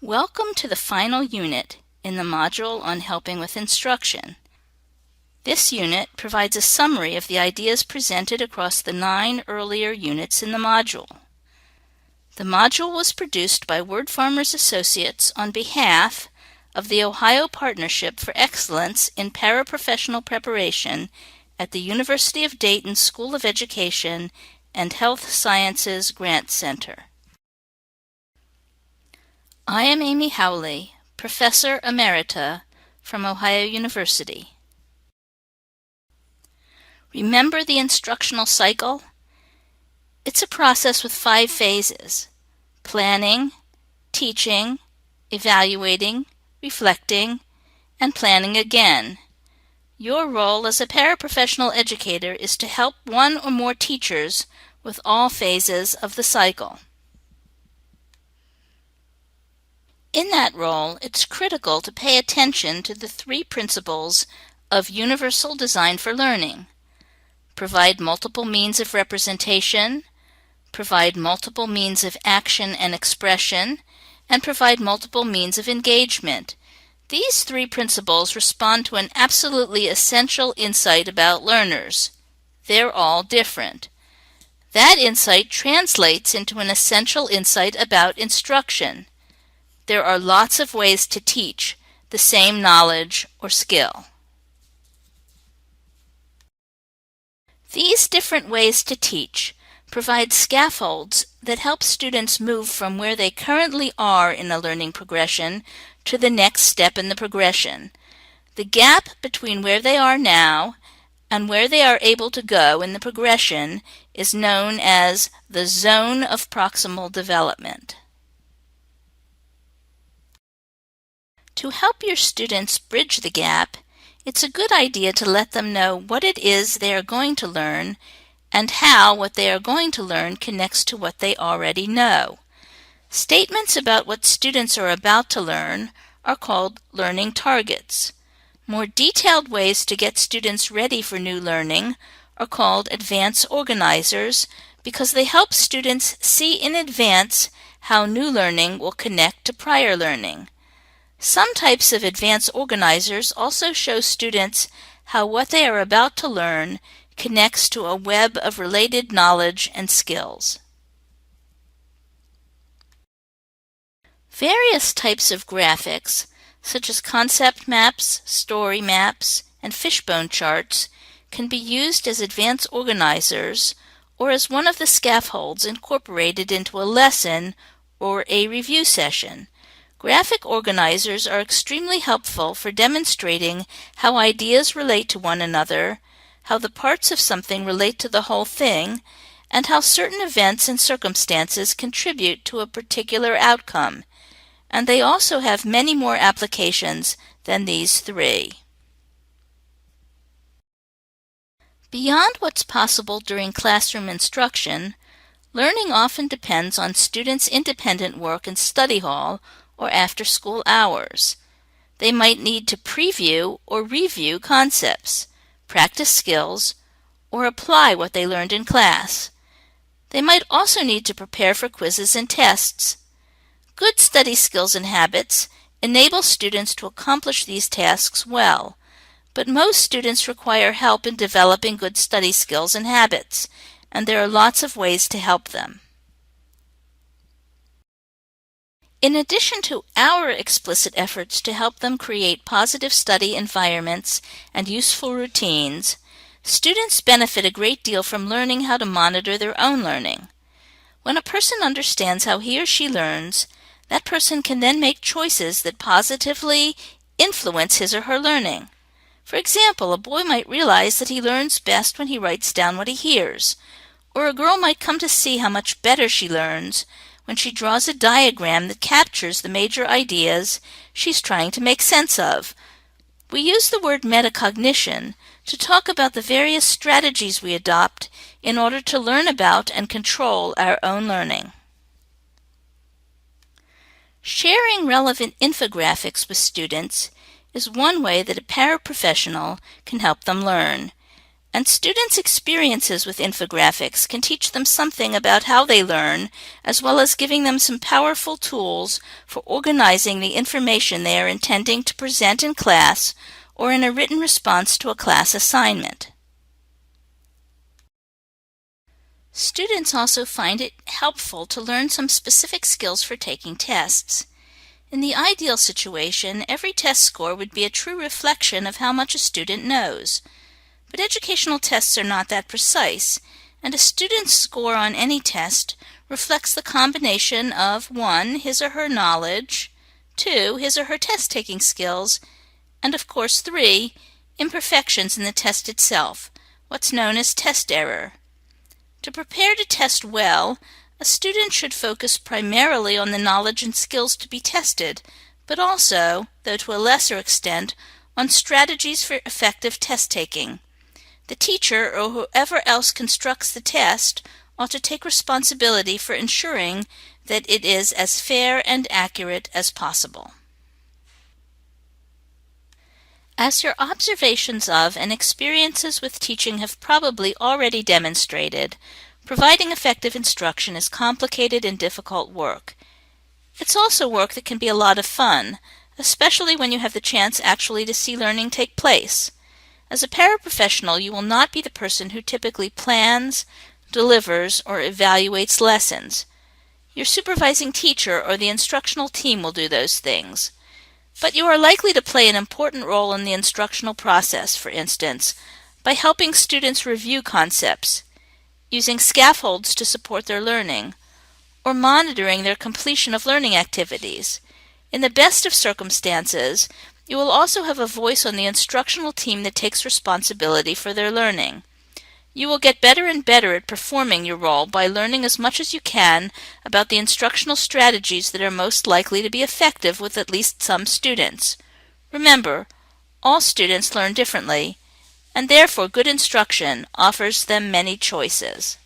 Welcome to the final unit in the module on helping with instruction. This unit provides a summary of the ideas presented across the 9 earlier units in the module. The module was produced by Word Farmers Associates on behalf of the Ohio Partnership for Excellence in Paraprofessional Preparation at the University of Dayton School of Education and Health Sciences Grant Center. I am Amy Howley, Professor Emerita from Ohio University. Remember the instructional cycle? It's a process with 5 phases: planning, teaching, evaluating, reflecting, and planning again. Your role as a paraprofessional educator is to help one or more teachers with all phases of the cycle. In that role, it's critical to pay attention to the 3 principles of universal design for learning: provide multiple means of representation, provide multiple means of action and expression, and provide multiple means of engagement. These 3 principles respond to an absolutely essential insight about learners. They're all different. That insight translates into an essential insight about instruction. There are lots of ways to teach the same knowledge or skill. These different ways to teach provide scaffolds that help students move from where they currently are in a learning progression to the next step in the progression. The gap between where they are now and where they are able to go in the progression is known as the zone of proximal development. To help your students bridge the gap, it's a good idea to let them know what it is they are going to learn and how what they are going to learn connects to what they already know. Statements about what students are about to learn are called learning targets. More detailed ways to get students ready for new learning are called advance organizers because they help students see in advance how new learning will connect to prior learning. Some types of advance organizers also show students how what they are about to learn connects to a web of related knowledge and skills. Various types of graphics, such as concept maps, story maps, and fishbone charts, can be used as advance organizers or as one of the scaffolds incorporated into a lesson or a review session. Graphic organizers are extremely helpful for demonstrating how ideas relate to one another, how the parts of something relate to the whole thing, and how certain events and circumstances contribute to a particular outcome. And they also have many more applications than these 3. Beyond what's possible during classroom instruction, learning often depends on students' independent work in study hall or after-school hours. They might need to preview or review concepts, practice skills, or apply what they learned in class. They might also need to prepare for quizzes and tests. Good study skills and habits enable students to accomplish these tasks well, but most students require help in developing good study skills and habits, and there are lots of ways to help them. In addition to our explicit efforts to help them create positive study environments and useful routines, students benefit a great deal from learning how to monitor their own learning. When a person understands how he or she learns, that person can then make choices that positively influence his or her learning. For example, a boy might realize that he learns best when he writes down what he hears, or a girl might come to see how much better she learns when she draws a diagram that captures the major ideas she's trying to make sense of. We use the word metacognition to talk about the various strategies we adopt in order to learn about and control our own learning. Sharing relevant infographics with students is one way that a paraprofessional can help them learn. And students' experiences with infographics can teach them something about how they learn, as well as giving them some powerful tools for organizing the information they are intending to present in class or in a written response to a class assignment. Students also find it helpful to learn some specific skills for taking tests. In the ideal situation, every test score would be a true reflection of how much a student knows. But educational tests are not that precise, and a student's score on any test reflects the combination of 1. His or her knowledge, 2. His or her test-taking skills, and of course 3. Imperfections in the test itself, what's known as test error. To prepare to test well, a student should focus primarily on the knowledge and skills to be tested, but also, though to a lesser extent, on strategies for effective test-taking. The teacher or whoever else constructs the test ought to take responsibility for ensuring that it is as fair and accurate as possible. As your observations of and experiences with teaching have probably already demonstrated, providing effective instruction is complicated and difficult work. It's also work that can be a lot of fun, especially when you have the chance actually to see learning take place. As a paraprofessional, you will not be the person who typically plans, delivers, or evaluates lessons. Your supervising teacher or the instructional team will do those things. But you are likely to play an important role in the instructional process, for instance, by helping students review concepts, using scaffolds to support their learning, or monitoring their completion of learning activities. In the best of circumstances, you will also have a voice on the instructional team that takes responsibility for their learning. You will get better and better at performing your role by learning as much as you can about the instructional strategies that are most likely to be effective with at least some students. Remember, all students learn differently, and therefore good instruction offers them many choices.